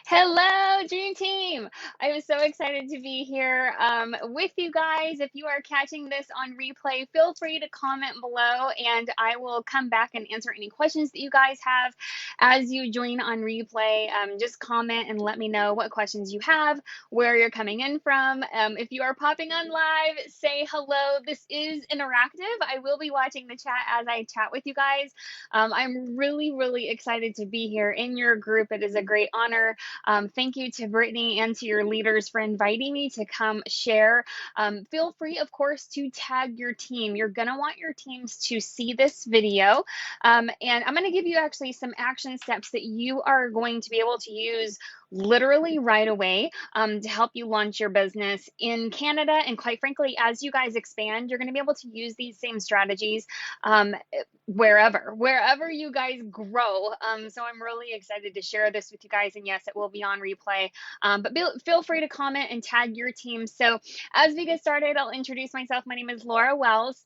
Hello, Dream Team! I am so excited to be here with you guys. If you are catching this on replay, feel free to comment below and I will come back and answer any questions that you guys have as you join on replay. Just comment and let me know what questions you have, where you're coming in from. If you are popping on live, say hello. This is interactive. I will be watching the chat as I chat with you guys. I'm really excited to be here in your group. It is a great honor. Thank you to Brittany and to your leaders for inviting me to come share. Feel free, of course, to tag your team. You're going to want your teams to see this video. And I'm going to give you actually some action steps that you are going to be able to use literally right away to help you launch your business in Canada. And quite frankly, as you guys expand, you're going to be able to use these same strategies wherever you guys grow. So I'm really excited to share this with you guys. And yes, it will be on replay. But feel free to comment and tag your team. So as we get started, I'll introduce myself. My name is Laura Wells.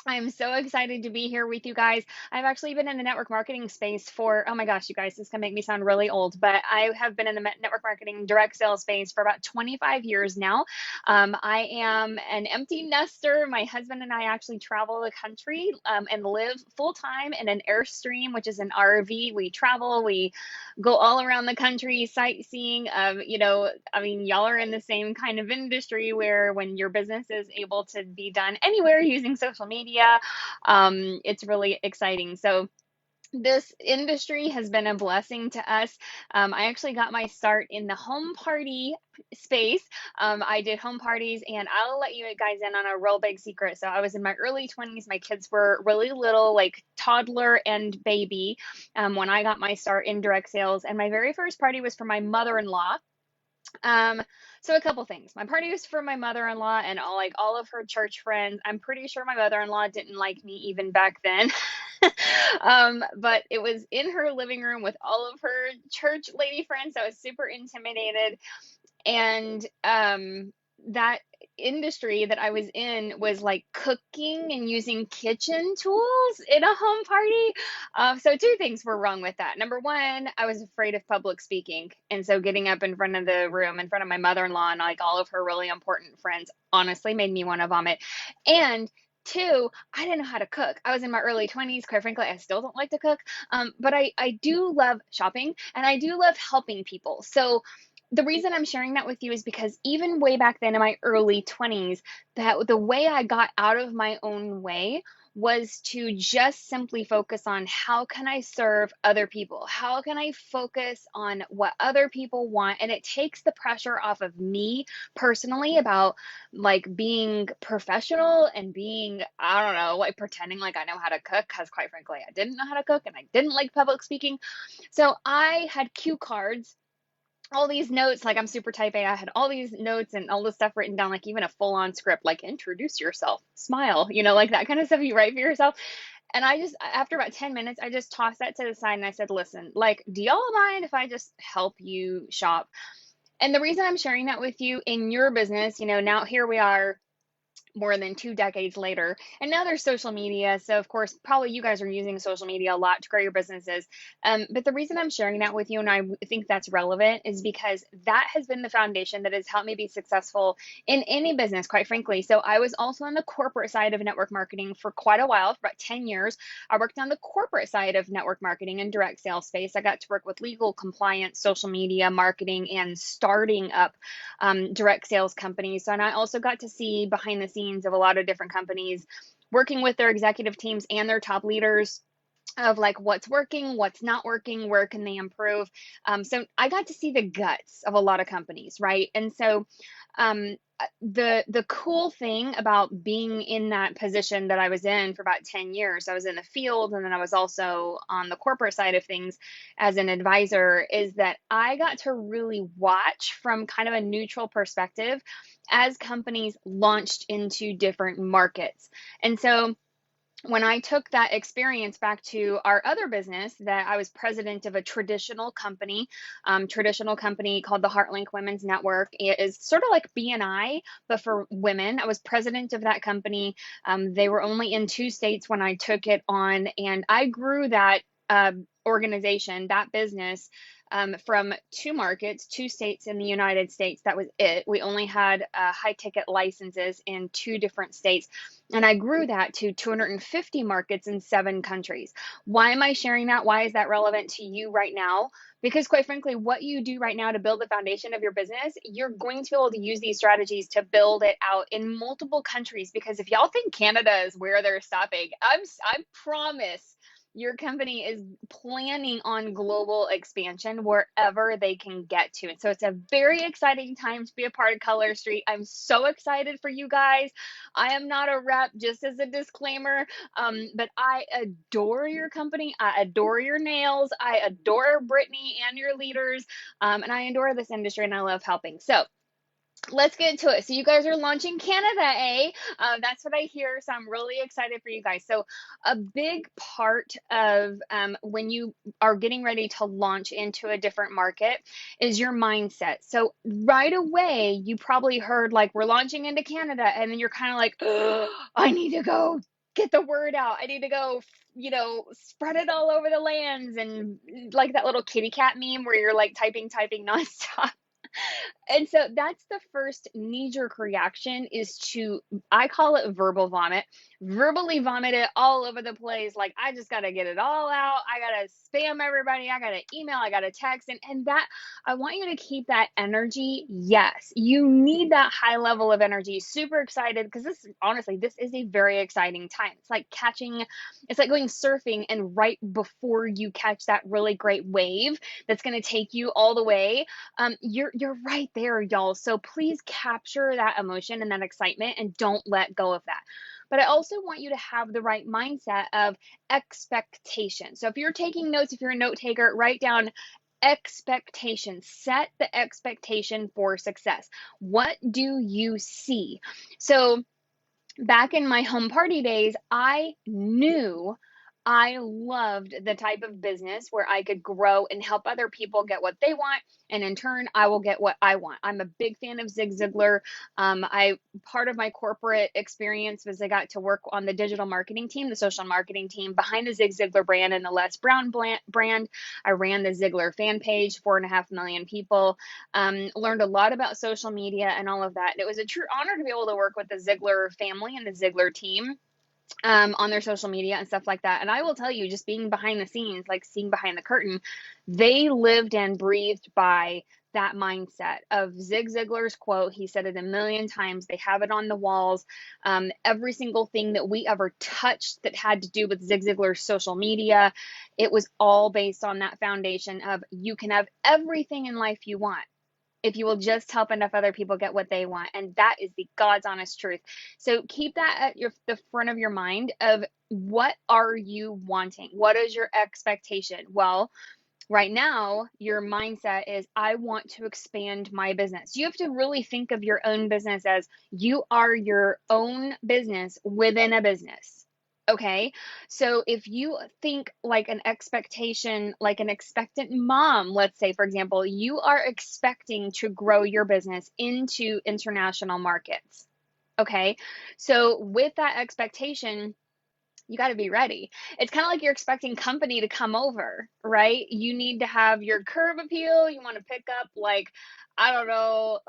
I'm so excited to be here with you guys. I've actually been in the network marketing space for, oh my gosh, you guys, this can make me sound really old, but I have been in the network marketing direct sales space for about 25 years now. I am an empty nester. My husband and I actually travel the country and live full time in an Airstream, which is an RV. We travel, we go all around the country sightseeing. Y'all are in the same kind of industry where when your business is able to be done anywhere using social media, it's really exciting. So this industry has been a blessing to us. I actually got my start in the home party space. I did home parties, and I'll let you guys in on a real big secret. So I was in my early 20s. My kids were really little, like toddler and baby, when I got my start in direct sales. And my very first party was for my mother-in-law. So a couple things. My party was for my mother-in-law and all of her church friends. I'm pretty sure my mother-in-law didn't like me even back then. But it was in her living room with all of her church lady friends. So I was super intimidated. And that industry that I was in was like cooking and using kitchen tools in a home party. So two things were wrong with that. Number one, I was afraid of public speaking. And so getting up in front of the room, in front of my mother-in-law and like all of her really important friends, honestly made me want to vomit. And two, I didn't know how to cook. I was in my early 20s. Quite frankly, I still don't like to cook. But I do love shopping and I do love helping people. So the reason I'm sharing that with you is because even way back then in my early 20s, that the way I got out of my own way was to just simply focus on how can I serve other people? How can I focus on what other people want? And it takes the pressure off of me personally about like being professional and being, I don't know, like pretending like I know how to cook, because quite frankly, I didn't know how to cook and I didn't like public speaking. So I had cue cards, all these notes, like I'm super type A. I had all these notes and all this stuff written down, like even a full on script, like introduce yourself, smile, like that kind of stuff you write for yourself. And I just, after about 10 minutes, I just tossed that to the side and I said, listen, like, do y'all mind if I just help you shop? And the reason I'm sharing that with you in your business, now here we are more than 2 decades later. And now there's social media. So of course, probably you guys are using social media a lot to grow your businesses. But the reason I'm sharing that with you, and I think that's relevant, is because that has been the foundation that has helped me be successful in any business, quite frankly. So I was also on the corporate side of network marketing for quite a while, for about 10 years. I worked on the corporate side of network marketing and direct sales space. I got to work with legal, compliance, social media, marketing, and starting up direct sales companies. So, and I also got to see behind the scenes of a lot of different companies, working with their executive teams and their top leaders of like what's working, what's not working, where can they improve. So I got to see the guts of a lot of companies, right? And so the cool thing about being in that position that I was in for about 10 years, I was in the field and then I was also on the corporate side of things as an advisor, is that I got to really watch from kind of a neutral perspective as companies launched into different markets. And so when I took that experience back to our other business, that I was president of a traditional company called the Heartlink Women's Network. It is sort of like BNI, but for women. I was president of that company. They were only in 2 states when I took it on, and I grew that organization, that business, from 2 markets, 2 states in the United States. That was it. We only had high ticket licenses in 2 different states. And I grew that to 250 markets in 7 countries. Why am I sharing that? Why is that relevant to you right now? Because quite frankly, what you do right now to build the foundation of your business, you're going to be able to use these strategies to build it out in multiple countries. Because if y'all think Canada is where they're stopping, I promise your company is planning on global expansion wherever they can get to. And so it's a very exciting time to be a part of Color Street. I'm so excited for you guys. I am not a rep, just as a disclaimer, but I adore your company. I adore your nails. I adore Brittany and your leaders, and I adore this industry, and I love helping. So let's get into it. So you guys are launching Canada, eh? That's what I hear. So I'm really excited for you guys. So a big part of when you are getting ready to launch into a different market is your mindset. So right away, you probably heard like, we're launching into Canada, and then you're kind of like, "Ugh, I need to go get the word out. I need to go, spread it all over the lands." And like that little kitty cat meme where you're like typing nonstop. And so that's the first knee-jerk reaction, is to, I call it verbal vomit, verbally vomit it all over the place. Like, I just got to get it all out. I got to spam everybody. I got to email. I got to text. And that, I want you to keep that energy. Yes, you need that high level of energy. Super excited, because this is a very exciting time. It's like going surfing, and right before you catch that really great wave that's going to take you all the way, you're right there, y'all. So please capture that emotion and that excitement, and don't let go of that. But I also want you to have the right mindset of expectation. So if you're taking notes, if you're a note taker, write down expectation. Set the expectation for success. What do you see? So back in my home party days, I knew I loved the type of business where I could grow and help other people get what they want, and in turn, I will get what I want. I'm a big fan of Zig Ziglar. Part of my corporate experience was I got to work on the digital marketing team, the social marketing team behind the Zig Ziglar brand and the Les Brown brand. I ran the Ziglar fan page, 4.5 million people. Learned a lot about social media and all of that. And it was a true honor to be able to work with the Ziglar family and the Ziglar team on their social media and stuff like that. And I will tell you, just being behind the scenes, like seeing behind the curtain, they lived and breathed by that mindset of Zig Ziglar's quote. He said it a million times. They have it on the walls. Every single thing that we ever touched that had to do with Zig Ziglar's social media, it was all based on that foundation of, you can have everything in life you want if you will just help enough other people get what they want. And that is the God's honest truth. So keep that at the front of your mind of, what are you wanting? What is your expectation? Well, right now, your mindset is, I want to expand my business. You have to really think of your own business as, you are your own business within a business. Okay, so if you think like an expectation, like an expectant mom, let's say, for example, you are expecting to grow your business into international markets. Okay, so with that expectation, you got to be ready. It's kind of like you're expecting company to come over, right? You need to have your curb appeal. You want to pick up, like, I don't know,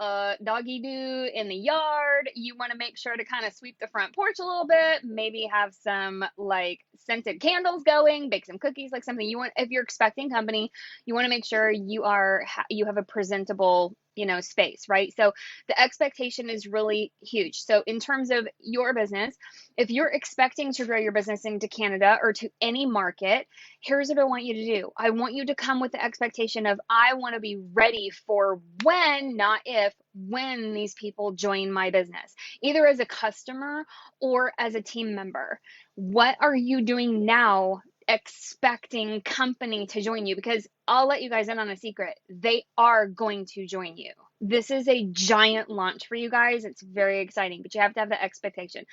doggy doo in the yard. You want to make sure to kind of sweep the front porch a little bit, maybe have some like scented candles going, bake some cookies, like something you want. If you're expecting company, you want to make sure you have a presentable, space, right? So the expectation is really huge. So in terms of your business, if you're expecting to grow your business into Canada or to any market, here's what I want you to do. I want you to come with the expectation of, I want to be ready for when, not if, when these people join my business, either as a customer or as a team member. What are you doing now expecting company to join you? Because I'll let you guys in on a secret. They are going to join you. This is a giant launch for you guys. It's very exciting, but you have to have the expectation.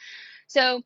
So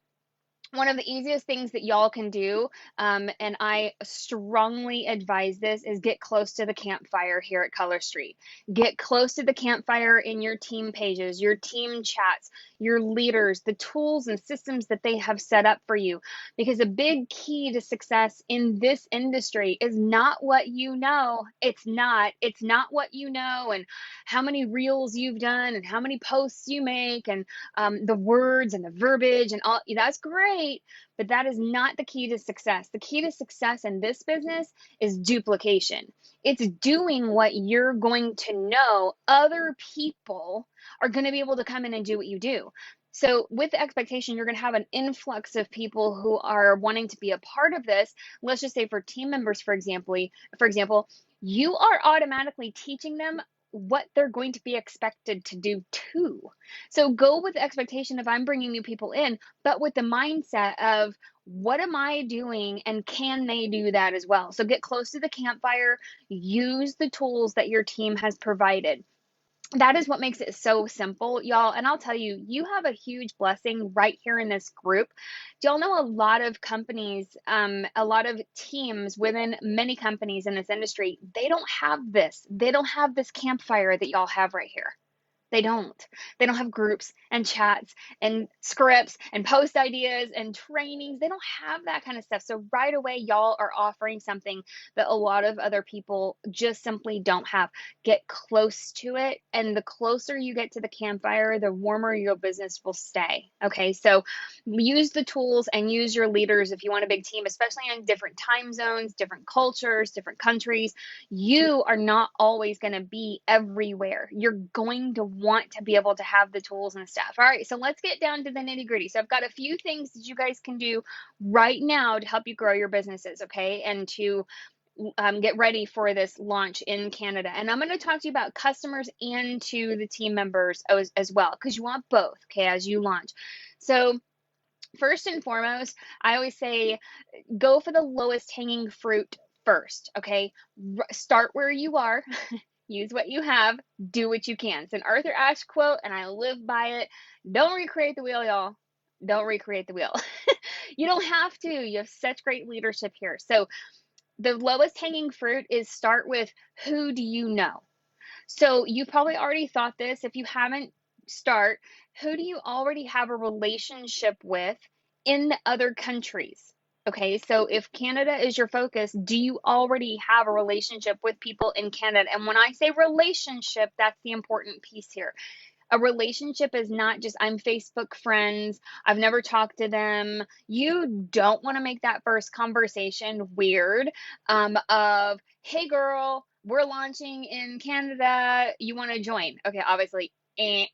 One of the easiest things that y'all can do, and I strongly advise this, is get close to the campfire here at Color Street. Get close to the campfire in your team pages, your team chats, your leaders, the tools and systems that they have set up for you. Because a big key to success in this industry is not what you know. It's not. It's not what you know and how many reels you've done and how many posts you make and the words and the verbiage and all. That's great, but that is not the key to success. The key to success in this business is duplication. It's doing what you're going to know other people are going to be able to come in and do what you do. So with the expectation, you're going to have an influx of people who are wanting to be a part of this. Let's just say for team members, for example, you are automatically teaching them what they're going to be expected to do too. So go with the expectation of I'm bringing new people in, but with the mindset of what am I doing and can they do that as well? So get close to the campfire, use the tools that your team has provided. That is what makes it so simple, y'all. And I'll tell you, you have a huge blessing right here in this group. Do y'all know a lot of companies, a lot of teams within many companies in this industry, they don't have this. They don't have this campfire that y'all have right here. They don't. They don't have groups and chats and scripts and post ideas and trainings. They don't have that kind of stuff. So right away, y'all are offering something that a lot of other people just simply don't have. Get close to it. And the closer you get to the campfire, the warmer your business will stay. Okay. So use the tools and use your leaders if you want a big team, especially in different time zones, different cultures, different countries. You are not always going to be everywhere. You're going to want to be able to have the tools and stuff. All right, so let's get down to the nitty gritty. So I've got a few things that you guys can do right now to help you grow your businesses, okay, and to get ready for this launch in Canada. And I'm going to talk to you about customers and to the team members as well, because you want both, okay, as you launch. So first and foremost, I always say go for the lowest hanging fruit first, okay? Start where you are. Use what you have, do what you can. It's an Arthur Ashe quote, and I live by it. Don't recreate the wheel, y'all. Don't recreate the wheel. You don't have to. You have such great leadership here. So the lowest hanging fruit is start with who do you know? So you've probably already thought this. If you haven't, start. Who do you already have a relationship with in the other countries? Okay, so if Canada is your focus, do you already have a relationship with people in Canada? And when I say relationship, that's the important piece here. A relationship is not just I'm Facebook friends, I've never talked to them. You don't want to make that first conversation weird of, hey girl, we're launching in Canada, you want to join? Okay, obviously, you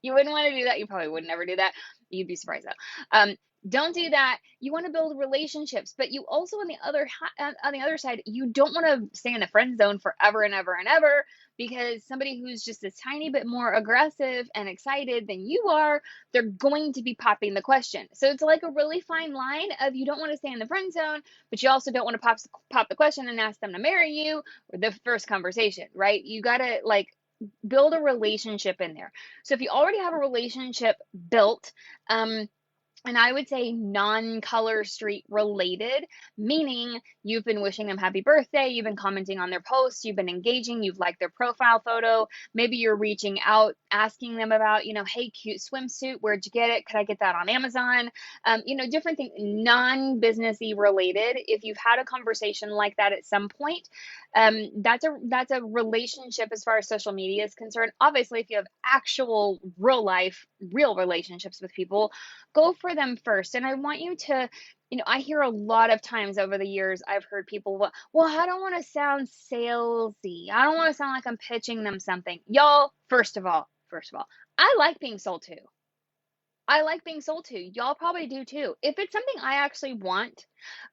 wouldn't want to do that. You probably would never do that. You'd be surprised though. Don't do that. You want to build relationships, but you also on the other side, you don't want to stay in the friend zone forever and ever and ever, because somebody who's just a tiny bit more aggressive and excited than you are, they're going to be popping the question. So it's like a really fine line of you don't want to stay in the friend zone, but you also don't want to pop the question and ask them to marry you or the first conversation, right? You got to build a relationship in there. So if you already have a relationship built, and I would say non-Color Street related, meaning you've been wishing them happy birthday, you've been commenting on their posts, you've been engaging, you've liked their profile photo, maybe you're reaching out, asking them about, hey, cute swimsuit, where'd you get it? Could I get that on Amazon? Different things, non-businessy related. If you've had a conversation like that at some point, that's a relationship as far as social media is concerned. Obviously, if you have actual real relationships with people, go for them first. And I want you to, I hear a lot of times over the years, I've heard people, well, I don't want to sound salesy. I don't want to sound like I'm pitching them something. Y'all, first of all, I like being sold to. I like being sold to. Y'all probably do too. If it's something I actually want,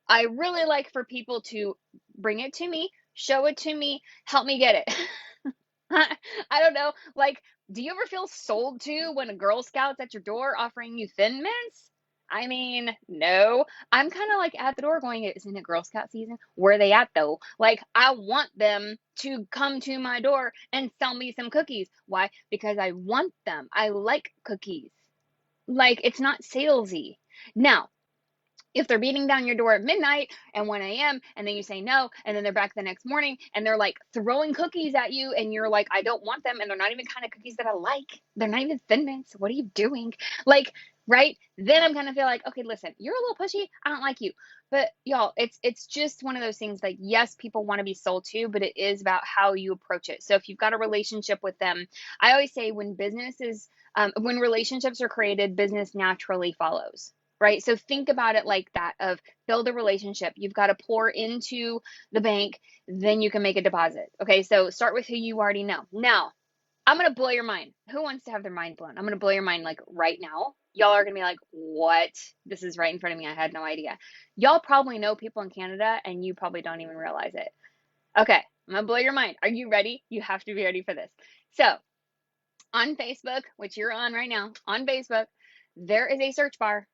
I really like for people to bring it to me, show it to me, help me get it. I don't know. Do you ever feel sold to when a Girl Scout's at your door offering you Thin Mints? I mean, no. I'm kind of at the door going, isn't it Girl Scout season? Where are they at though? I want them to come to my door and sell me some cookies. Why? Because I want them. I like cookies. It's not salesy. Now, If they're beating down your door at midnight and 1 a.m. and then you say no, and then they're back the next morning and they're like throwing cookies at you and you're like, I don't want them, and they're not even kind of cookies that I like. They're not even Thin Mints. What are you doing? Like, right? Then I'm gonna feel like, okay, listen, you're a little pushy. I don't like you. But y'all, it's just one of those things. Like, yes, people want to be sold to, but it is about how you approach it. So if you've got a relationship with them, I always say when relationships are created, business naturally follows, right? So think about it like that, of build a relationship. You've got to pour into the bank, then you can make a deposit. Okay, so start with who you already know. Now, I'm going to blow your mind. Who wants to have their mind blown? I'm going to blow your mind like right now. Y'all are going to be like, what? This is right in front of me. I had no idea. Y'all probably know people in Canada and you probably don't even realize it. Okay, I'm going to blow your mind. Are you ready? You have to be ready for this. So, on Facebook, which you're on right now, on Facebook, there is a search bar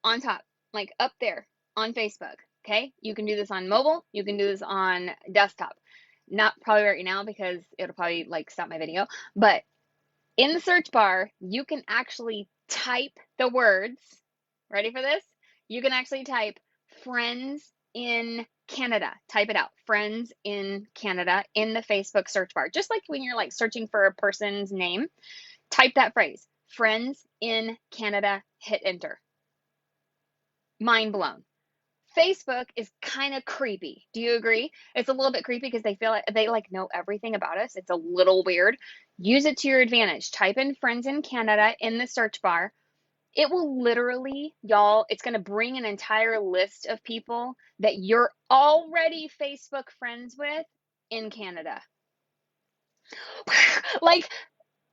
on top, like up there on Facebook. Okay, you can do this on mobile, you can do this on desktop. Not probably right now because it'll probably like stop my video, but in the search bar, you can actually type the words. Ready for this? You can actually type friends in Canada. Type it out. Friends in Canada in the Facebook search bar. Just like when you're like searching for a person's name, type that phrase. Friends in Canada, hit enter. Mind blown. Facebook is kind of creepy. Do you agree? It's a little bit creepy because they feel like they like know everything about us. It's a little weird. Use it to your advantage. Type in friends in Canada in the search bar. It will literally, y'all, it's going to bring an entire list of people that you're already Facebook friends with in Canada. Like,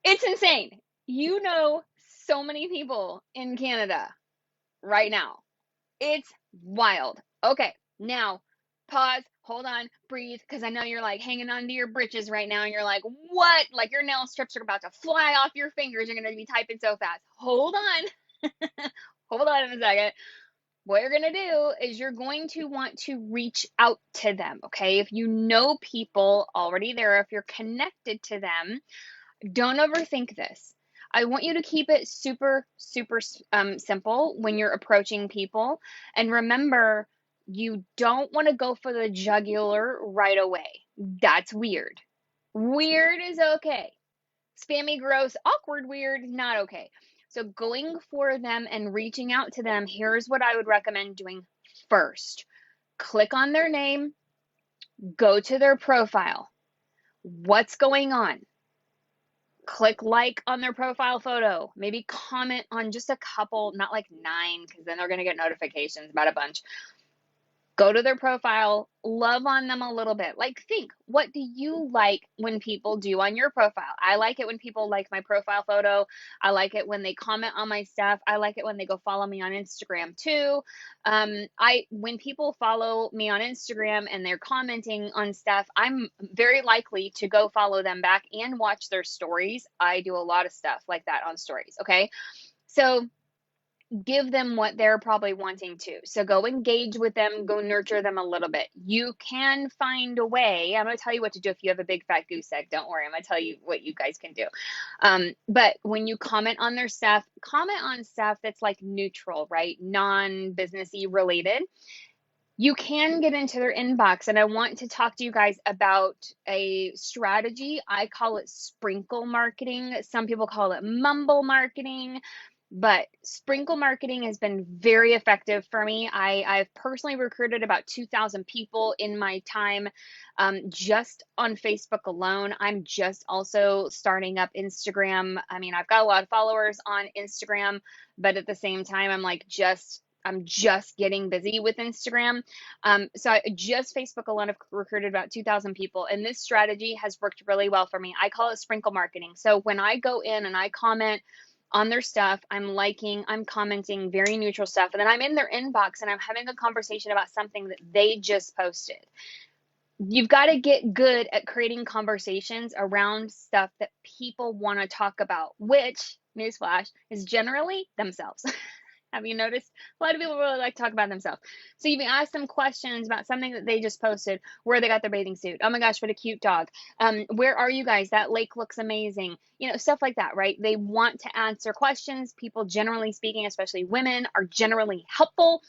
it's insane. You know so many people in Canada right now. It's wild. Okay, now pause, hold on, breathe, because I know you're like hanging on to your britches right now and you're like, what? Like your nail strips are about to fly off your fingers. You're going to be typing so fast. Hold on. Hold on a second. What you're going to do is you're going to want to reach out to them, okay? If you know people already there, if you're connected to them, don't overthink this. I want you to keep it super, super simple when you're approaching people. And remember, you don't want to go for the jugular right away. That's weird. Weird is okay. Spammy, gross, awkward, weird, not okay. So going for them and reaching out to them, here's what I would recommend doing first. Click on their name, go to their profile. What's going on? Click like on their profile photo. Maybe comment on just a couple, not like 9, because then they're going to get notifications about a bunch. Go to their profile, love on them a little bit. Like, think, what do you like when people do on your profile? I like it when people like my profile photo. I like it when they comment on my stuff. I like it when they go follow me on Instagram too. When people follow me on Instagram and they're commenting on stuff, I'm very likely to go follow them back and watch their stories. I do a lot of stuff like that on stories. Okay. So give them what they're probably wanting to. So go engage with them, go nurture them a little bit. You can find a way. I'm going to tell you what to do if you have a big fat goose egg. Don't worry. I'm going to tell you what you guys can do. But when you comment on their stuff, comment on stuff that's like neutral, right? Non-businessy related. You can get into their inbox, and I want to talk to you guys about a strategy. I call it sprinkle marketing. Some people call it mumble marketing. But sprinkle marketing has been very effective for me. I've personally recruited about 2,000 people in my time just on Facebook alone. I'm just also starting up Instagram. I mean, I've got a lot of followers on Instagram, but at the same time, I'm just getting busy with Instagram. So I just Facebook alone have recruited about 2,000 people, and this strategy has worked really well for me. I call it sprinkle marketing. So when I go in and I comment on their stuff, I'm commenting very neutral stuff, and then I'm in their inbox and I'm having a conversation about something that they just posted. You've got to get good at creating conversations around stuff that people want to talk about, which, newsflash, is generally themselves. Have you noticed? A lot of people really like to talk about themselves. So you can ask them questions about something that they just posted, where they got their bathing suit. Oh my gosh, what a cute dog. Where are you guys? That lake looks amazing. You know, stuff like that, right? They want to answer questions. People, generally speaking, especially women, are generally helpful.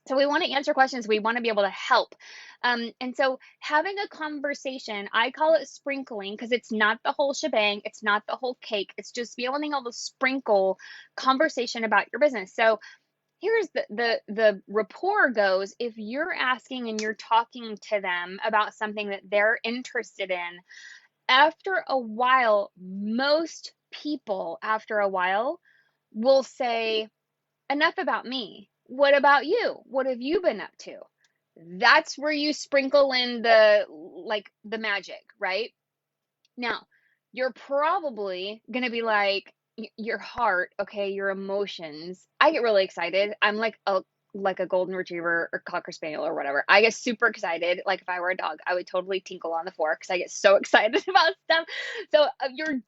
So we want to answer questions. We want to be able to help. And so having a conversation, I call it sprinkling because it's not the whole shebang. It's not the whole cake. It's just being able to sprinkle conversation about your business. So here's the rapport goes. If you're asking and you're talking to them about something that they're interested in, after a while, most people after a while will say, enough about me. What about you? What have you been up to? That's where you sprinkle in the magic, right? Now, you're probably going to be like your heart, okay, your emotions. I get really excited. I'm like a golden retriever or cocker spaniel or whatever. I get super excited. Like if I were a dog, I would totally tinkle on the floor because I get so excited about stuff. So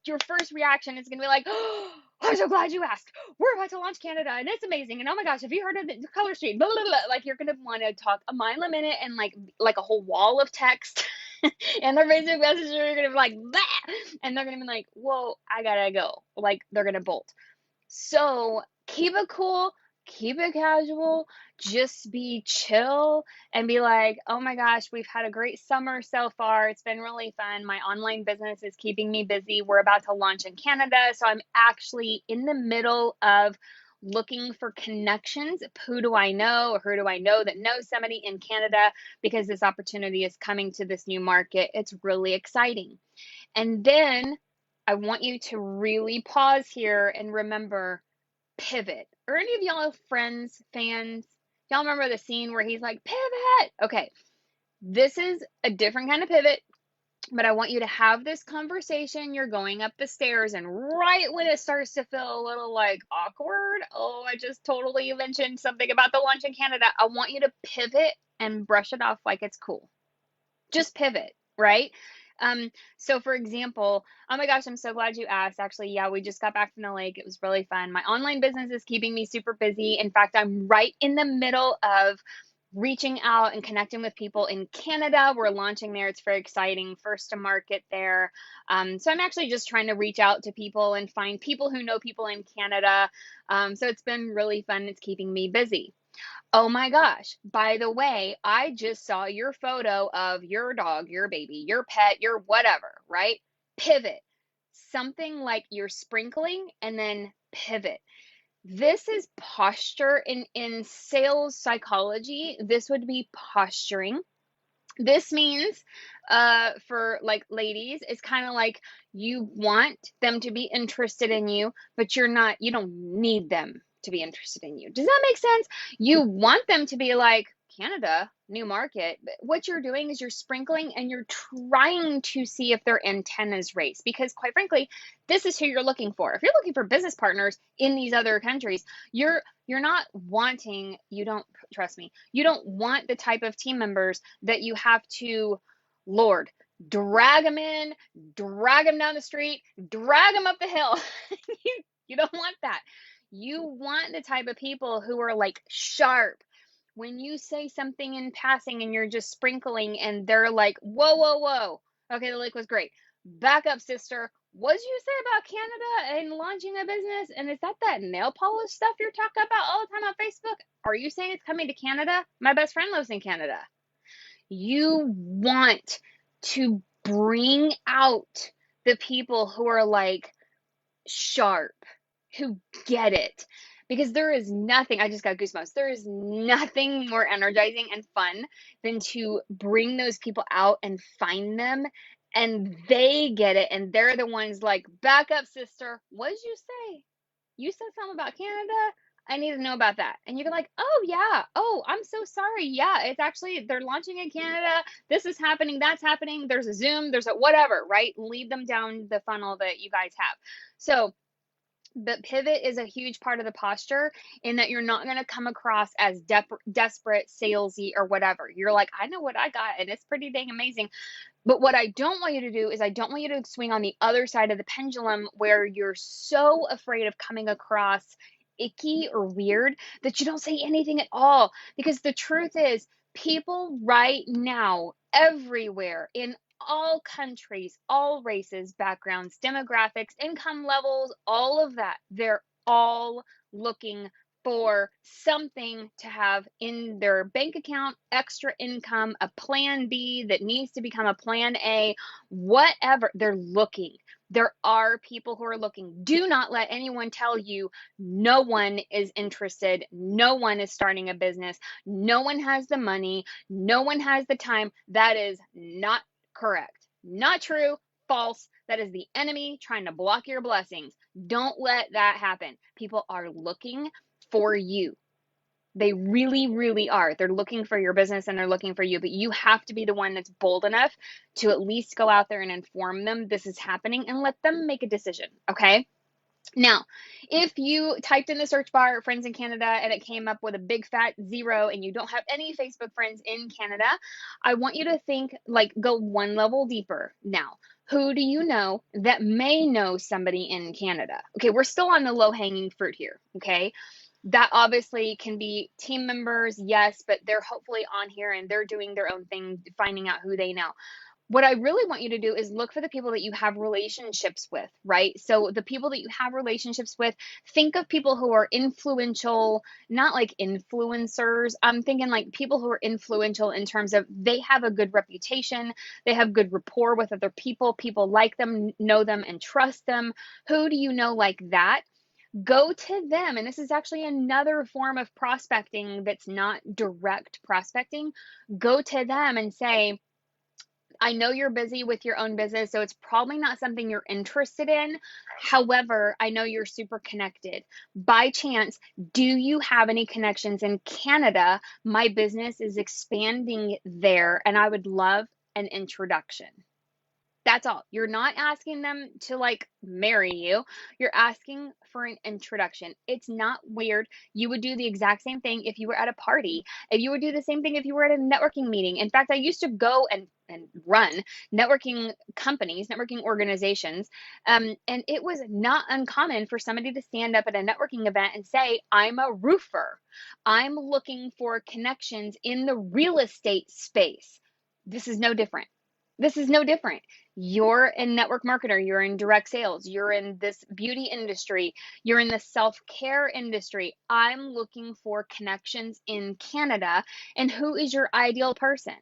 your first reaction is gonna be like, "Oh, I'm so glad you asked. We're about to launch Canada and it's amazing. And oh my gosh, have you heard of the color street? Blah, blah, blah." Like you're gonna want to talk a mile a minute and like a whole wall of text. And their Facebook Messenger, you're gonna be like, "Bah!" And they're gonna be like, "Whoa, I gotta go." Like they're gonna bolt. So keep it cool, keep it casual, just be chill and be like, oh my gosh, we've had a great summer so far. It's been really fun. My online business is keeping me busy. We're about to launch in Canada. So I'm actually in the middle of looking for connections. Who do I know, or who do I know that knows somebody in Canada, because this opportunity is coming to this new market. It's really exciting. And then I want you to really pause here and remember, pivot. Are any of y'all friends, fans? Y'all remember the scene where he's like, pivot? Okay, this is a different kind of pivot, but I want you to have this conversation. You're going up the stairs, and right when it starts to feel a little like awkward, oh, I just totally mentioned something about the launch in Canada. I want you to pivot and brush it off like it's cool. Just pivot, right? So for example, oh my gosh, I'm so glad you asked. Actually, yeah, we just got back from the lake. It was really fun. My online business is keeping me super busy. In fact, I'm right in the middle of reaching out and connecting with people in Canada. We're launching there. It's very exciting. First to market there. So I'm actually just trying to reach out to people and find people who know people in Canada. So it's been really fun. It's keeping me busy. Oh my gosh, by the way, I just saw your photo of your dog, your baby, your pet, your whatever, right? Pivot. Something like you're sprinkling and then pivot. This is posture in sales psychology. This would be posturing. This means for like ladies, it's kind of like you want them to be interested in you, but you don't need them to be interested in you. Does that make sense? You want them to be like, Canada, new market. But what you're doing is you're sprinkling and you're trying to see if their antennas raise, because quite frankly, this is who you're looking for. If you're looking for business partners in these other countries, you're not wanting, you don't, trust me, you don't want the type of team members that you have to, Lord, drag them in, drag them down the street, drag them up the hill. You don't want that. You want the type of people who are like sharp. When you say something in passing and you're just sprinkling and they're like, whoa, whoa, whoa. Okay, the lake was great. Back up, sister. What did you say about Canada and launching a business? And is that nail polish stuff you're talking about all the time on Facebook? Are you saying it's coming to Canada? My best friend lives in Canada. You want to bring out the people who are like sharp, who get it. Because there is nothing, I just got goosebumps. There is nothing more energizing and fun than to bring those people out and find them and they get it. And they're the ones like, back up, sister. What did you say? You said something about Canada? I need to know about that. And you're like, oh, yeah. Oh, I'm so sorry. Yeah, it's actually, they're launching in Canada. This is happening. That's happening. There's a Zoom. There's a whatever, right? Lead them down the funnel that you guys have. So, but pivot is a huge part of the posture, in that you're not going to come across as desperate, salesy, or whatever. You're like, I know what I got, and it's pretty dang amazing. But what I don't want you to do is I don't want you to swing on the other side of the pendulum where you're so afraid of coming across icky or weird that you don't say anything at all. Because the truth is, people right now, everywhere, in all countries, all races, backgrounds, demographics, income levels, all of that, they're all looking for something to have in their bank account, extra income, a plan B that needs to become a plan A, whatever. They're looking. There are people who are looking. Do not let anyone tell you no one is interested. No one is starting a business. No one has the money. No one has the time. That is not correct. Not true. False. That is the enemy trying to block your blessings. Don't let that happen. People are looking for you. They really, really are. They're looking for your business and they're looking for you, but you have to be the one that's bold enough to at least go out there and inform them this is happening and let them make a decision. Okay. Now, if you typed in the search bar friends in Canada and it came up with a big fat 0 and you don't have any Facebook friends in Canada, I want you to think, like, go one level deeper. Now, who do you know that may know somebody in Canada? Okay, we're still on the low hanging fruit here. Okay. That obviously can be team members, yes, but they're hopefully on here and they're doing their own thing, finding out who they know. What I really want you to do is look for the people that you have relationships with, right? So the people that you have relationships with, think of people who are influential, not like influencers. I'm thinking like people who are influential in terms of they have a good reputation, they have good rapport with other people like them, know them, and trust them. Who do you know like that? Go to them. And this is actually another form of prospecting that's not direct prospecting. Go to them and say, I know you're busy with your own business, so it's probably not something you're interested in. However, I know you're super connected. By chance, do you have any connections in Canada? My business is expanding there, and I would love an introduction. That's all. You're not asking them to like marry you. You're asking for an introduction. It's not weird. You would do the exact same thing if you were at a party. If you would do the same thing if you were at a networking meeting. In fact, I used to go and run networking companies, networking organizations. And it was not uncommon for somebody to stand up at a networking event and say, I'm a roofer. I'm looking for connections in the real estate space. This is no different. This is no different. You're a network marketer, you're in direct sales, you're in this beauty industry, you're in the self-care industry. I'm looking for connections in Canada. And who is your ideal person?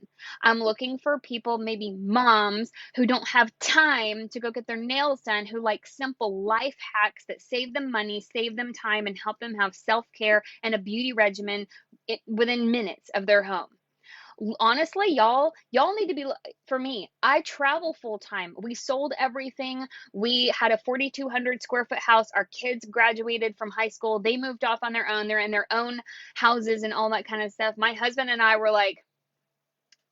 I'm looking for people, maybe moms who don't have time to go get their nails done, who like simple life hacks that save them money, save them time, and help them have self-care and a beauty regimen within minutes of their home. Honestly, y'all need to be, for me, I travel full time. We sold everything. We had a 4,200 square foot house. Our kids graduated from high school. They moved off on their own. They're in their own houses and all that kind of stuff. My husband and I were like,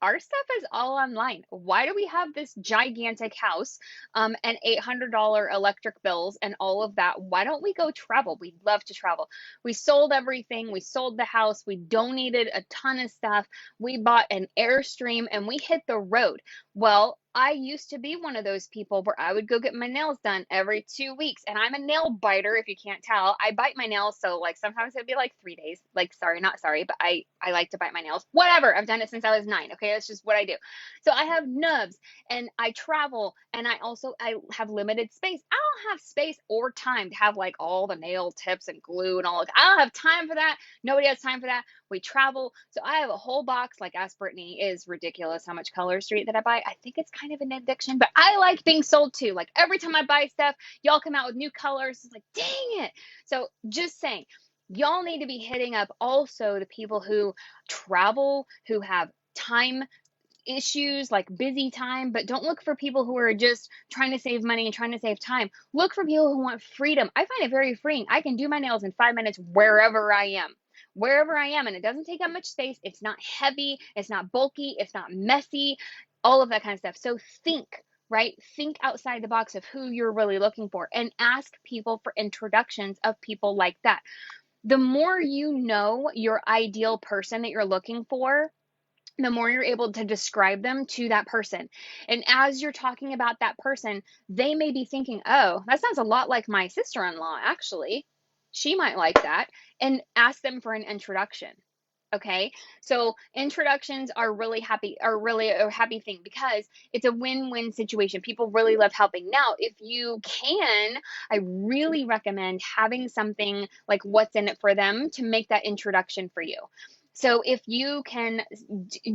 our stuff is all online. Why do we have this gigantic house, and $800 electric bills and all of that? Why don't we go travel? We'd love to travel. We sold everything. We sold the house. We donated a ton of stuff. We bought an Airstream and we hit the road. Well, I used to be one of those people where I would go get my nails done every 2 weeks. And I'm a nail biter, if you can't tell. I bite my nails. So like sometimes it'd be like 3 days. Like, sorry, not sorry, but I like to bite my nails. Whatever. I've done it since I was 9. Okay. That's just what I do. So I have nubs and I travel, and I have limited space. I don't have space or time to have like all the nail tips and glue and all. I don't have time for that. Nobody has time for that. We travel. So I have a whole box. Like, Ask Brittany, is ridiculous how much Color Street that I buy. I think it's kind of an addiction, but I like being sold to. Like, every time I buy stuff, y'all come out with new colors. It's like, dang it. So just saying, y'all need to be hitting up also the people who travel, who have time issues, like busy time, but don't look for people who are just trying to save money and trying to save time. Look for people who want freedom. I find it very freeing. I can do my nails in 5 minutes wherever I am. Wherever I am, and it doesn't take up much space. It's not heavy, it's not bulky, it's not messy, all of that kind of stuff. So think, right? Think outside the box of who you're really looking for and ask people for introductions of people like that. The more you know your ideal person that you're looking for, the more you're able to describe them to that person. And as you're talking about that person, they may be thinking, oh, that sounds a lot like my sister-in-law, actually. She might like that. And ask them for an introduction. Okay. So introductions are really a happy thing because it's a win-win situation. People really love helping. Now, if you can, I really recommend having something like what's in it for them to make that introduction for you. So if you can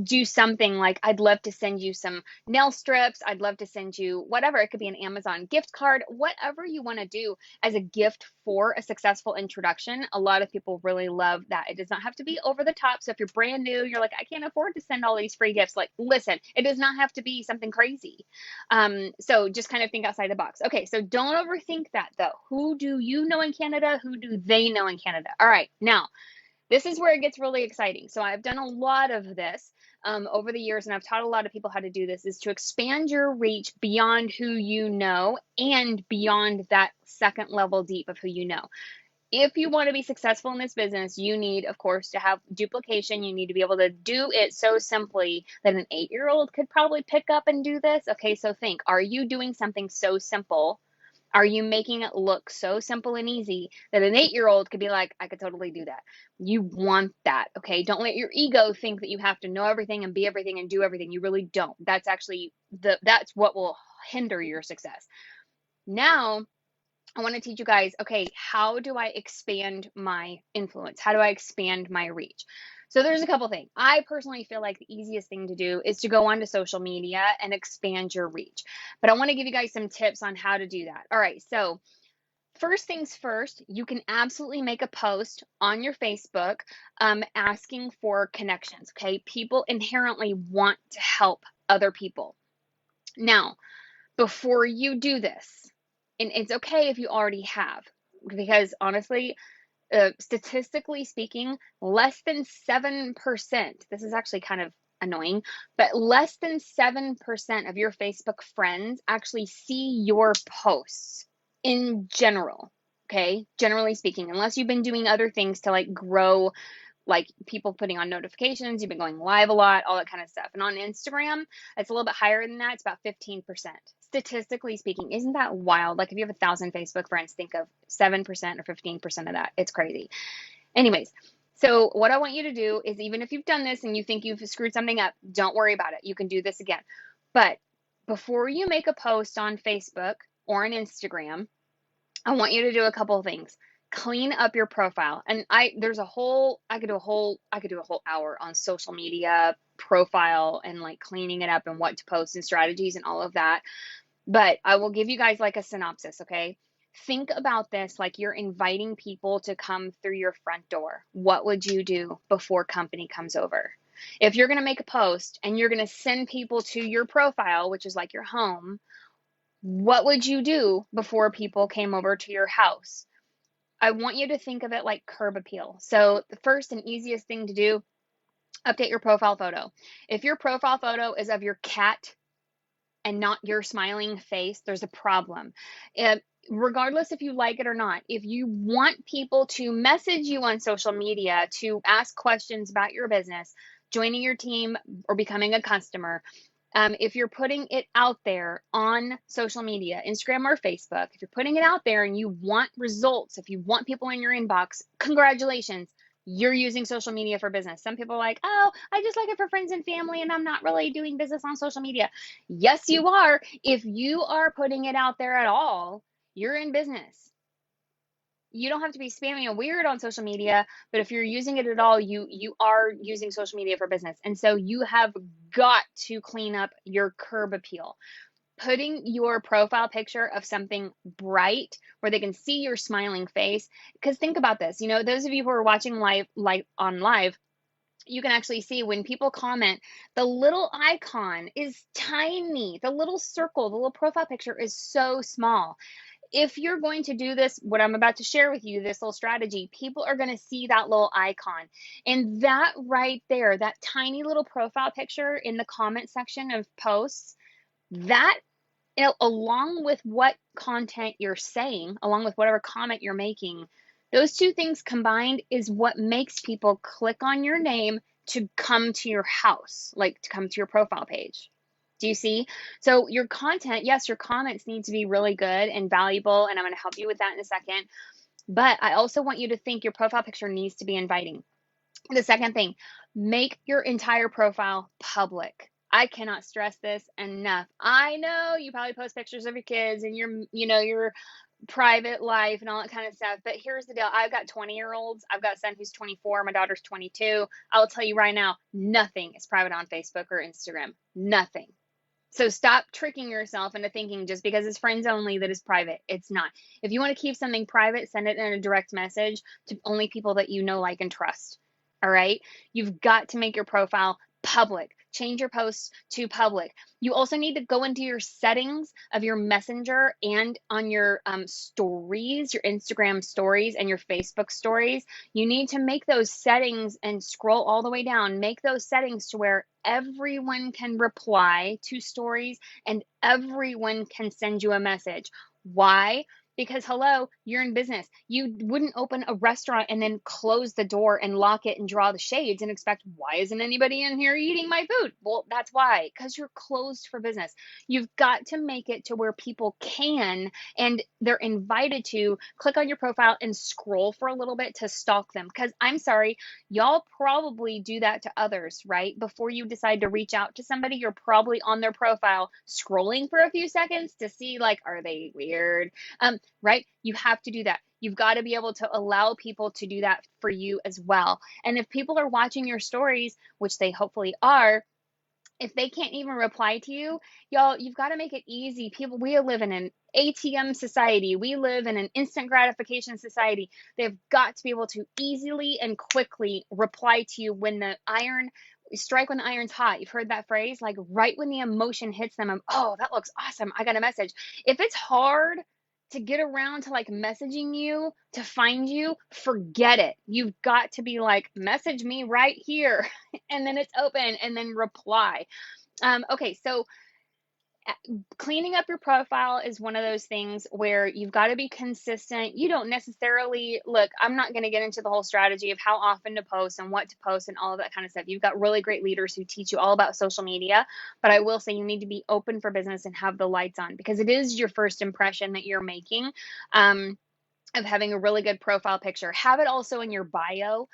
do something like, I'd love to send you some nail strips, I'd love to send you whatever, it could be an Amazon gift card, whatever you want to do as a gift for a successful introduction. A lot of people really love that. It does not have to be over the top. So if you're brand new, you're like, I can't afford to send all these free gifts. Like, listen, it does not have to be something crazy. So just kind of think outside the box. Okay, so don't overthink that though. Who do you know in Canada? Who do they know in Canada? All right, now this is where it gets really exciting. So I've done a lot of this over the years, and I've taught a lot of people how to do this, is to expand your reach beyond who you know and beyond that second level deep of who you know. If you want to be successful in this business, you need, of course, to have duplication. You need to be able to do it so simply that an 8-year-old could probably pick up and do this. Okay, so think, are you doing something so simple? Are you making it look so simple and easy that an 8-year-old could be like, I could totally do that? You want that, okay? Don't let your ego think that you have to know everything and be everything and do everything. You really don't. That's actually that's what will hinder your success. Now, I want to teach you guys, okay, how do I expand my influence? How do I expand my reach? So there's a couple things. I personally feel like the easiest thing to do is to go onto social media and expand your reach. But I want to give you guys some tips on how to do that. All right, so first things first, you can absolutely make a post on your Facebook asking for connections, okay? People inherently want to help other people. Now, before you do this, and it's okay if you already have, because honestly, statistically speaking, less than 7%, this is actually kind of annoying, but less than 7% of your Facebook friends actually see your posts in general. Okay, generally speaking, unless you've been doing other things to like grow, like people putting on notifications, you've been going live a lot, all that kind of stuff. And on Instagram, it's a little bit higher than that. It's about 15%. Statistically speaking, isn't that wild? Like if you have 1,000 Facebook friends, think of 7% or 15% of that. It's crazy. Anyways, so what I want you to do is, even if you've done this and you think you've screwed something up, don't worry about it. You can do this again. But before you make a post on Facebook or on Instagram, I want you to do a couple of things. Clean up your profile. And I could do a whole hour on social media profile and like cleaning it up and what to post and strategies and all of that. But I will give you guys like a synopsis, okay? Think about this like you're inviting people to come through your front door. What would you do before company comes over? If you're going to make a post and you're going to send people to your profile, which is like your home, what would you do before people came over to your house? I want you to think of it like curb appeal. So the first and easiest thing to do, update your profile photo. If your profile photo is of your cat and not your smiling face, there's a problem. Regardless if you like it or not, if you want people to message you on social media to ask questions about your business, joining your team, or becoming a customer, if you're putting it out there on social media, Instagram or Facebook, if you're putting it out there and you want results, if you want people in your inbox, congratulations, you're using social media for business. Some people are like, oh, I just like it for friends and family and I'm not really doing business on social media. Yes, you are. If you are putting it out there at all, you're in business. You don't have to be spamming and weird on social media, but if you're using it at all, you are using social media for business. And so you have got to clean up your curb appeal. Putting your profile picture of something bright where they can see your smiling face. Because think about this, you know, those of you who are watching live, you can actually see when people comment, the little icon is tiny. The little circle, the little profile picture is so small. If you're going to do this, what I'm about to share with you, this little strategy, people are going to see that little icon. And that right there, that tiny little profile picture in the comment section of posts, that, along with what content you're saying, along with whatever comment you're making, those two things combined is what makes people click on your name to come to your house, like to come to your profile page. Do you see? So your content, yes, your comments need to be really good and valuable, and I'm going to help you with that in a second. But I also want you to think your profile picture needs to be inviting. The second thing, make your entire profile public. I cannot stress this enough. I know you probably post pictures of your kids and your private life and all that kind of stuff. But here's the deal. I've got 20-year-olds. I've got a son who's 24. My daughter's 22. I'll tell you right now, nothing is private on Facebook or Instagram. Nothing. So stop tricking yourself into thinking just because it's friends only that is private. It's not. If you want to keep something private, send it in a direct message to only people that you know, like, and trust. All right. You've got to make your profile public. Change your posts to public. You also need to go into your settings of your messenger and on your stories, your Instagram stories and your Facebook stories. You need to make those settings and scroll all the way down. Make those settings to where everyone can reply to stories and everyone can send you a message. Why? Because hello, you're in business. You wouldn't open a restaurant and then close the door and lock it and draw the shades and expect, why isn't anybody in here eating my food? Well, that's why, because you're closed for business. You've got to make it to where people can and they're invited to click on your profile and scroll for a little bit to stalk them. Because I'm sorry, y'all probably do that to others, right? Before you decide to reach out to somebody, you're probably on their profile scrolling for a few seconds to see, like, are they weird? Right? You have to do that. You've got to be able to allow people to do that for you as well. And if people are watching your stories, which they hopefully are, if they can't even reply to you, y'all, you've got to make it easy. People, we live in an ATM society. We live in an instant gratification society. They've got to be able to easily and quickly reply to you when the iron strike when the iron's hot. You've heard that phrase, like right when the emotion hits them, oh, that looks awesome. I got a message. If it's hard to get around to like messaging you to find you, forget it. You've got to be like, message me right here. And then it's open and then reply. Okay, so cleaning up your profile is one of those things where you've got to be consistent. You don't necessarily look, I'm not going to get into the whole strategy of how often to post and what to post and all of that kind of stuff. You've got really great leaders who teach you all about social media, but I will say you need to be open for business and have the lights on because it is your first impression that you're making. Of having a really good profile picture. Have it also in your bio.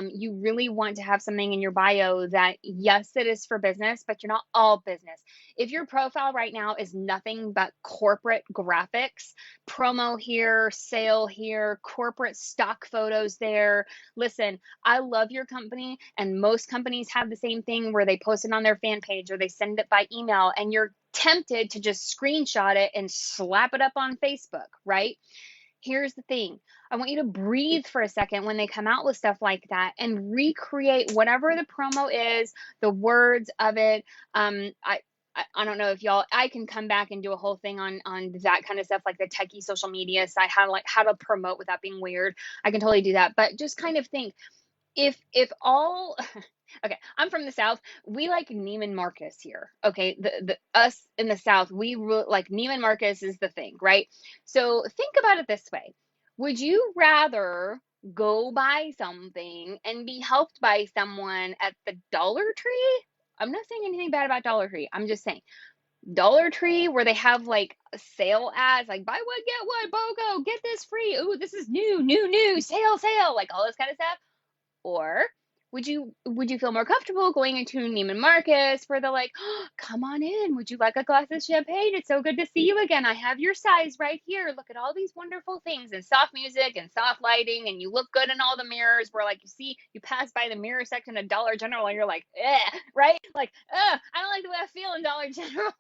You really want to have something in your bio that, yes, it is for business, but you're not all business. If your profile right now is nothing but corporate graphics, promo here, sale here, corporate stock photos there, listen, I love your company, and most companies have the same thing where they post it on their fan page or they send it by email, and you're tempted to just screenshot it and slap it up on Facebook, right? Here's the thing. I want you to breathe for a second when they come out with stuff like that and recreate whatever the promo is, the words of it. I don't know if y'all, I can come back and do a whole thing on that kind of stuff, like the techie social media side, how to promote without being weird. I can totally do that. But just kind of think, if all okay, I'm from the South. We like Neiman Marcus here. Okay, the us in the South, we like Neiman Marcus is the thing, right? So think about it this way: would you rather go buy something and be helped by someone at the Dollar Tree? I'm not saying anything bad about Dollar Tree. I'm just saying Dollar Tree where they have like sale ads, like buy one get one, BOGO, get this free. Ooh, this is new, sale, like all this kind of stuff. Or would you feel more comfortable going into Neiman Marcus where they're like, oh, come on in. Would you like a glass of champagne? It's so good to see you again. I have your size right here. Look at all these wonderful things and soft music and soft lighting, and you look good in all the mirrors where like you pass by the mirror section of Dollar General and you're like, right? Like, I don't like the way I feel in Dollar General,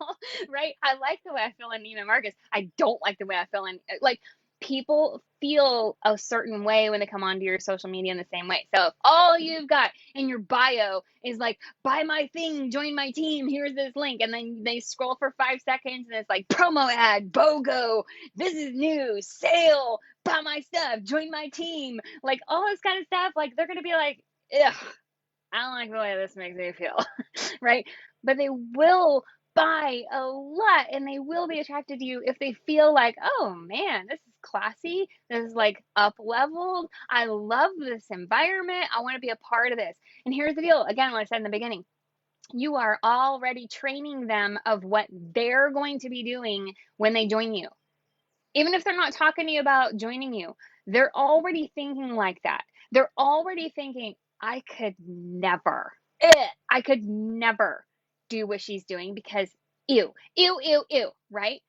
right? I like the way I feel in Neiman Marcus. I don't like the way I feel in like people feel a certain way when they come onto your social media in the same way. So if all you've got in your bio is like, buy my thing, join my team, here's this link, and then they scroll for 5 seconds and it's like promo ad, BOGO, this is new, sale, buy my stuff, join my team, like all this kind of stuff, like they're gonna be like, ugh, I don't like the way this makes me feel, right? But they will buy a lot and they will be attracted to you if they feel like, oh man, this is classy. This is like up leveled. I love this environment. I want to be a part of this. And here's the deal. Again, what I said in the beginning, you are already training them of what they're going to be doing when they join you. Even if they're not talking to you about joining you, they're already thinking like that. They're already thinking, I could never, I could never do what she's doing because ew, ew, ew, ew, right?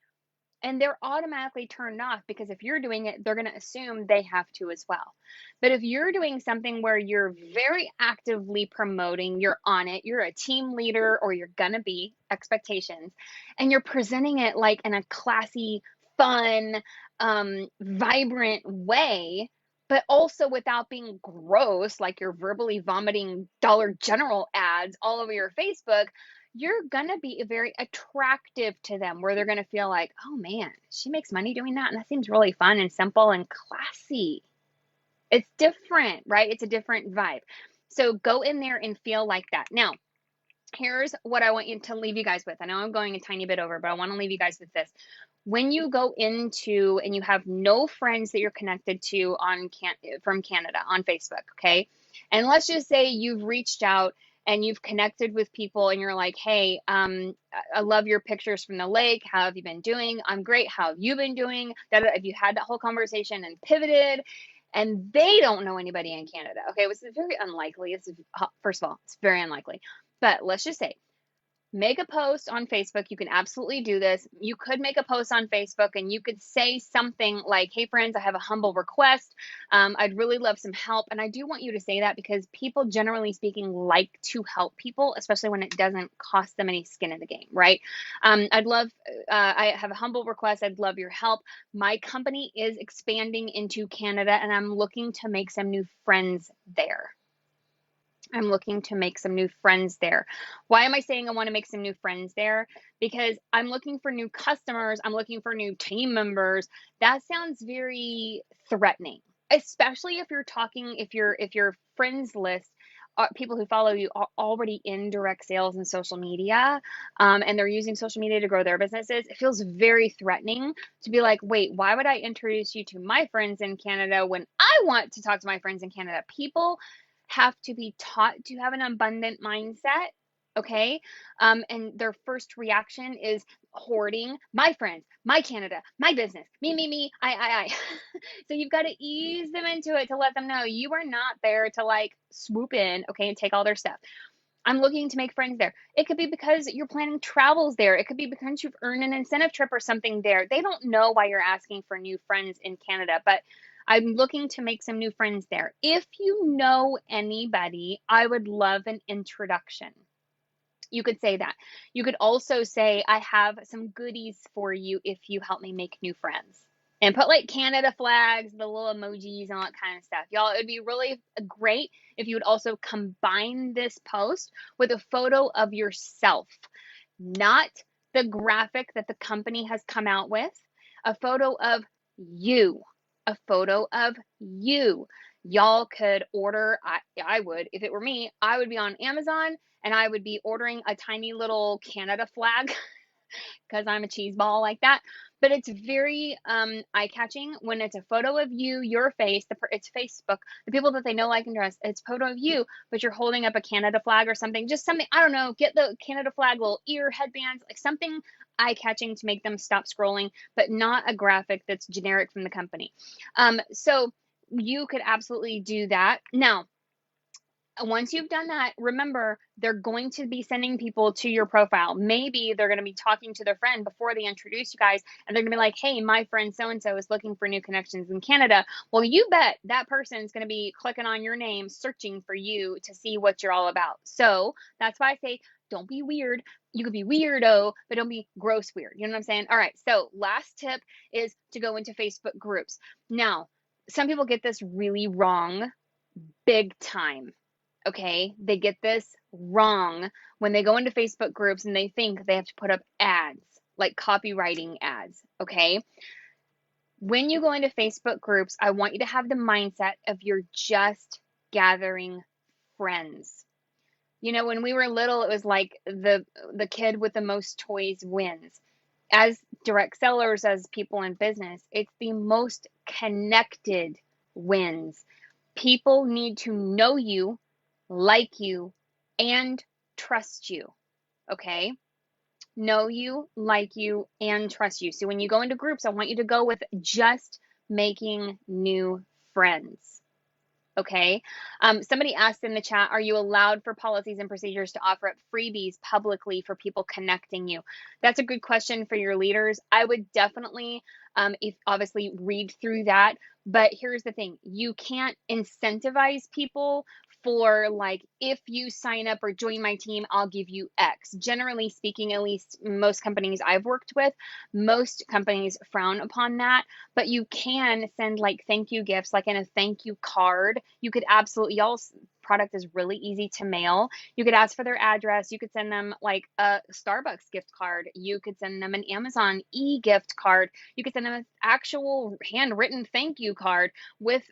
And they're automatically turned off because if you're doing it, they're going to assume they have to as well. But if you're doing something where you're very actively promoting, you're on it, you're a team leader or you're going to be expectations, and you're presenting it like in a classy, fun, vibrant way, but also without being gross, like you're verbally vomiting Dollar General ads all over your Facebook, you're gonna be very attractive to them where they're gonna feel like, oh man, she makes money doing that, and that seems really fun and simple and classy. It's different, right? It's a different vibe. So go in there and feel like that. Now, here's what I want you to leave you guys with. I know I'm going a tiny bit over, but I want to leave you guys with this. When you go into and you have no friends that you're connected to from Canada on Facebook, okay? And let's just say you've reached out and you've connected with people and you're like, hey, I love your pictures from the lake. How have you been doing? I'm great. How have you been doing? If you had that whole conversation and pivoted, and they don't know anybody in Canada, okay? It was very unlikely. First of all, it's very unlikely. But let's just say, make a post on Facebook. You can absolutely do this. You could make a post on Facebook and you could say something like, hey, friends, I have a humble request. I'd really love some help. And I do want you to say that because people, generally speaking, like to help people, especially when it doesn't cost them any skin in the game, right? I have a humble request. I'd love your help. My company is expanding into Canada and I'm looking to make some new friends there. I'm looking to make some new friends there. Why am I saying I want to make some new friends there? Because I'm looking for new customers. I'm looking for new team members. That sounds very threatening, especially if your friends list, people who follow you are already in direct sales and social media, and they're using social media to grow their businesses. It feels very threatening to be like, wait, why would I introduce you to my friends in Canada when I want to talk to my friends in Canada? People have to be taught to have an abundant mindset, okay? And their first reaction is hoarding. My friends, my Canada, my business, me, I. So you've got to ease them into it to let them know you are not there to like swoop in, okay, and take all their stuff. I'm looking to make friends there. It could be because you're planning travels there. It could be because you've earned an incentive trip or something there. They don't know why you're asking for new friends in Canada, but I'm looking to make some new friends there. If you know anybody, I would love an introduction. You could say that. You could also say, I have some goodies for you if you help me make new friends. And put like Canada flags, the little emojis, and all that kind of stuff. Y'all, it would be really great if you would also combine this post with a photo of yourself, not the graphic that the company has come out with, a photo of you, a photo of you. Y'all could order, I would, if it were me, I would be on Amazon and I would be ordering a tiny little Canada flag because I'm a cheese ball like that. But it's very eye-catching when it's a photo of you, your face. It's Facebook, the people that they know, like, and trust. It's a photo of you, but you're holding up a Canada flag or something. Just something, I don't know. Get the Canada flag, little ear headbands, like something eye-catching to make them stop scrolling, but not a graphic that's generic from the company. So you could absolutely do that. Now, once you've done that, remember, they're going to be sending people to your profile. Maybe they're going to be talking to their friend before they introduce you guys, and they're going to be like, hey, my friend so-and-so is looking for new connections in Canada. Well, you bet that person's going to be clicking on your name, searching for you to see what you're all about. So that's why I say, don't be weird. You could be weirdo, but don't be gross weird. You know what I'm saying? All right. So last tip is to go into Facebook groups. Now, some people get this really wrong, big time. Okay, they get this wrong when they go into Facebook groups and they think they have to put up ads, like copywriting ads. Okay, when you go into Facebook groups, I want you to have the mindset of you're just gathering friends. You know, when we were little, it was like the kid with the most toys wins. As direct sellers, as people in business, it's the most connected wins. People need to know you, like you, and trust you. Okay? Know you, like you, and trust you. So when you go into groups, I want you to go with just making new friends. Okay. Somebody asked in the chat, are you allowed for policies and procedures to offer up freebies publicly for people connecting you? That's a good question for your leaders. I would definitely, if obviously read through that. But here's the thing, you can't incentivize people for like, if you sign up or join my team, I'll give you X. Generally speaking, at least most companies I've worked with, most companies frown upon that, but you can send like thank you gifts, like in a thank you card. You could absolutely, y'all's product is really easy to mail. You could ask for their address. You could send them like a Starbucks gift card. You could send them an Amazon e-gift card. You could send them an actual handwritten thank you card with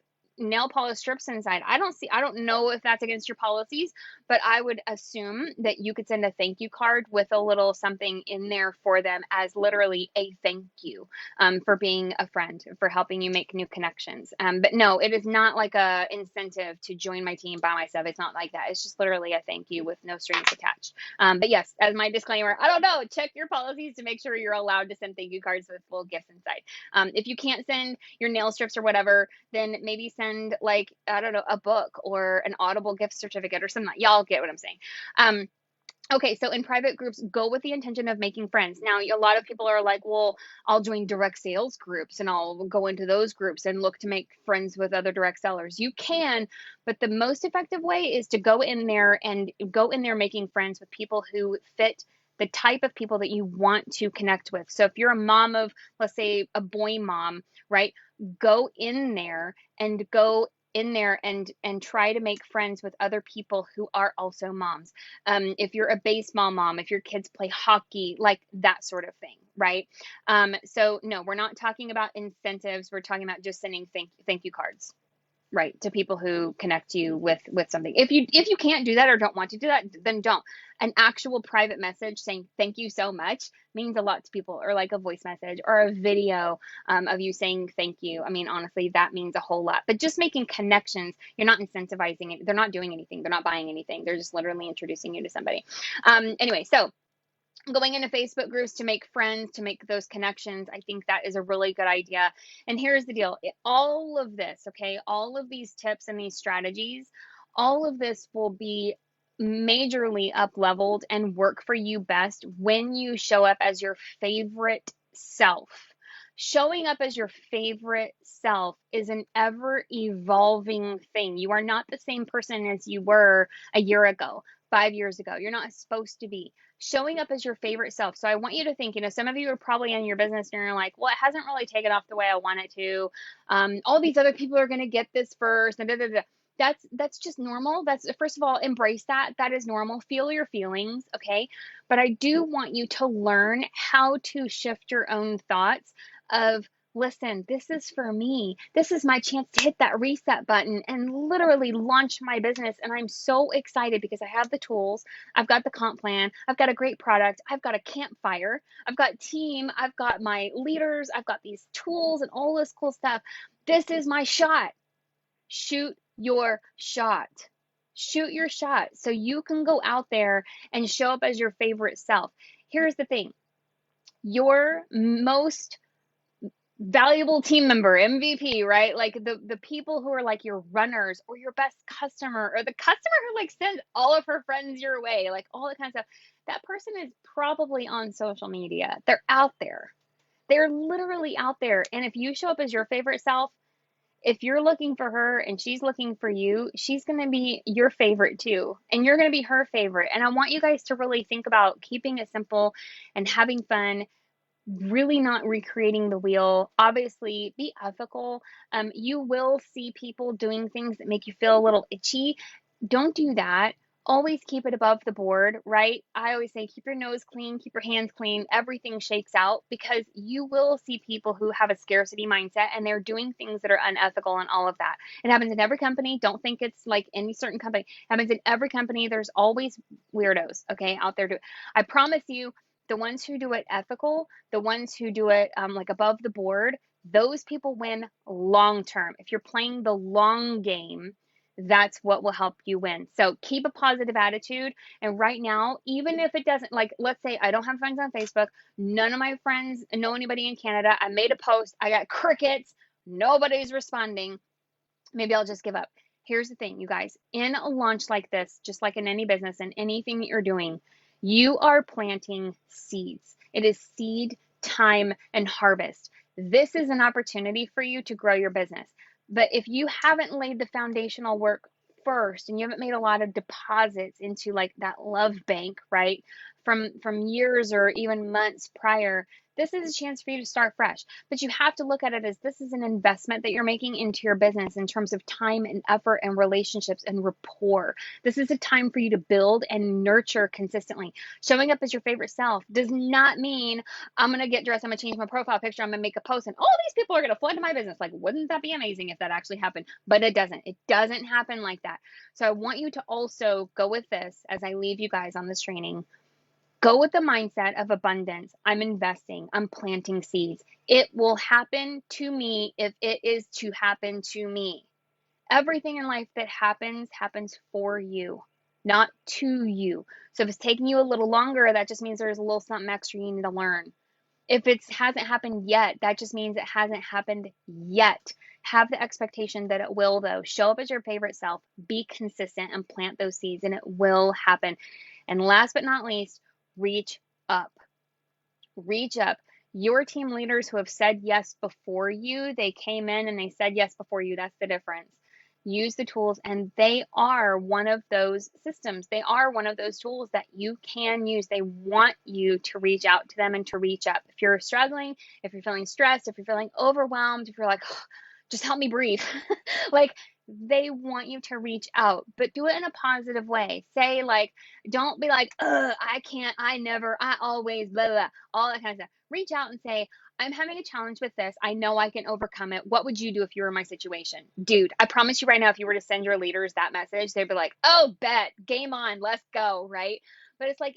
nail polish strips inside. I don't know if that's against your policies, but I would assume that you could send a thank you card with a little something in there for them as literally a thank you, for being a friend, for helping you make new connections. But no, it is not like a incentive to join my team, buy my stuff. It's not like that. It's just literally a thank you with no strings attached. But yes, as my disclaimer, I don't know, check your policies to make sure you're allowed to send thank you cards with full gifts inside. If you can't send your nail strips or whatever, then maybe send like, I don't know, a book or an Audible gift certificate or something. Y'all get what I'm saying. Okay, so in private groups, go with the intention of making friends. Now, a lot of people are like, well, I'll join direct sales groups and I'll go into those groups and look to make friends with other direct sellers. You can, but the most effective way is to go in there making friends with people who fit the type of people that you want to connect with. So if you're a mom of, let's say, a boy mom, right? Go in there and try to make friends with other people who are also moms. If you're a baseball mom, if your kids play hockey, like that sort of thing, right? So no, we're not talking about incentives. We're talking about just sending thank you cards, right, to people who connect you with something. If you can't do that or don't want to do that, then don't. An actual private message saying thank you so much means a lot to people, or like a voice message or a video of you saying thank you. I mean, honestly, that means a whole lot. But just making connections, you're not incentivizing it. They're not doing anything. They're not buying anything. They're just literally introducing you to somebody. Anyway, so going into Facebook groups to make friends, to make those connections, I think that is a really good idea. And here's the deal, all of this, okay, all of these tips and these strategies, all of this will be majorly up leveled and work for you best when you show up as your favorite self. Showing up as your favorite self is an ever evolving thing. You are not the same person as you were a year ago, 5 years ago. You're not supposed to be showing up as your favorite self. So I want you to think, some of you are probably in your business and you're like, well, it hasn't really taken off the way I want it to. All these other people are going to get this first. And da, da, da. That's just normal. That's, first of all, embrace that. That is normal. Feel your feelings. Okay. But I do want you to learn how to shift your own thoughts of, listen, this is for me. This is my chance to hit that reset button and literally launch my business. And I'm so excited because I have the tools. I've got the comp plan. I've got a great product. I've got a campfire. I've got team. I've got my leaders. I've got these tools and all this cool stuff. This is my shot. Shoot your shot. Shoot your shot so you can go out there and show up as your favorite self. Here's the thing. Your most valuable team member, MVP, right? Like the people who are like your runners or your best customer, or the customer who like sends all of her friends your way, like all that kind of stuff. That person is probably on social media. They're out there. They're literally out there. And if you show up as your favorite self, if you're looking for her and she's looking for you, she's going to be your favorite too. And you're going to be her favorite. And I want you guys to really think about keeping it simple and having fun, really not recreating the wheel. Obviously, be ethical. You will see people doing things that make you feel a little itchy. Don't do that. Always keep it above the board, right? I always say keep your nose clean, keep your hands clean, everything shakes out, because you will see people who have a scarcity mindset and they're doing things that are unethical and all of that. It happens in every company. Don't think it's like any certain company. It happens in every company. There's always weirdos, okay, out there. I promise you, the ones who do it ethical, the ones who do it like above the board, those people win long term. If you're playing the long game, that's what will help you win. So keep a positive attitude. And right now, even if it doesn't, like, let's say I don't have friends on Facebook, none of my friends know anybody in Canada. I made a post, I got crickets, nobody's responding. Maybe I'll just give up. Here's the thing, you guys, in a launch like this, just like in any business and anything that you're doing, you are planting seeds. It is seed time and harvest. This is an opportunity for you to grow your business. But if you haven't laid the foundational work first and you haven't made a lot of deposits into like that love bank, right? From years or even months prior, this is a chance for you to start fresh. But you have to look at it as this is an investment that you're making into your business in terms of time and effort and relationships and rapport. This is a time for you to build and nurture consistently. Showing up as your favorite self does not mean I'm going to get dressed, I'm going to change my profile picture, I'm going to make a post, and all these people are going to flood to my business. Like, wouldn't that be amazing if that actually happened? But it doesn't. It doesn't happen like that. So I want you to also go with this as I leave you guys on this training. Go with the mindset of abundance. I'm investing, I'm planting seeds. It will happen to me if it is to happen to me. Everything in life that happens for you, not to you. So if it's taking you a little longer, that just means there's a little something extra you need to learn. If it hasn't happened yet, that just means it hasn't happened yet. Have the expectation that it will, though. Show up as your favorite self, be consistent, and plant those seeds, and it will happen. And last but not least, reach up. Reach up. Your team leaders who have said yes before you, they came in and they said yes before you. That's the difference. Use the tools, and they are one of those systems. They are one of those tools that you can use. They want you to reach out to them and to reach up. If you're struggling, if you're feeling stressed, if you're feeling overwhelmed, if you're like, oh, just help me breathe. Like, they want you to reach out, but do it in a positive way. Say, like, don't be like, I can't, I never, I always, blah, blah, all that kind of stuff. Reach out and say, I'm having a challenge with this. I know I can overcome it. What would you do if you were in my situation? Dude, I promise you right now, if you were to send your leaders that message, they'd be like, oh, bet, game on, let's go, right? But it's like,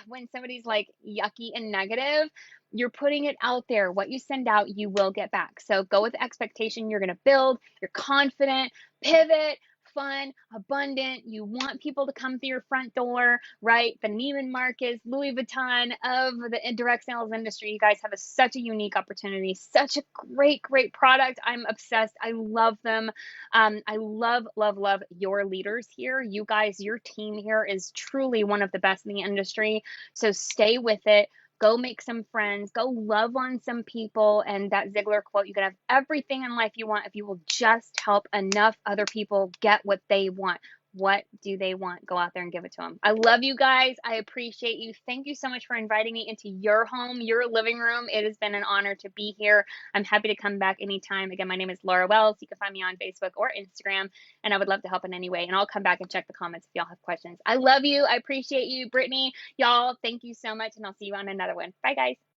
when somebody's like yucky and negative, you're putting it out there. What you send out, you will get back. So go with the expectation you're going to build. You're confident, pivot, fun, abundant. You want people to come through your front door, right? The Neiman Marcus, Louis Vuitton of the direct sales industry. You guys have such a unique opportunity, such a great, great product. I'm obsessed. I love them. I love, love, love your leaders here. You guys, your team here is truly one of the best in the industry. So stay with it. Go make some friends, go love on some people. And that Ziegler quote, you can have everything in life you want if you will just help enough other people get what they want. What do they want? Go out there and give it to them. I love you guys. I appreciate you. Thank you so much for inviting me into your home, your living room. It has been an honor to be here. I'm happy to come back anytime. Again, my name is Laura Wells. You can find me on Facebook or Instagram, and I would love to help in any way. And I'll come back and check the comments if y'all have questions. I love you. I appreciate you, Brittany. Y'all, thank you so much, and I'll see you on another one. Bye, guys.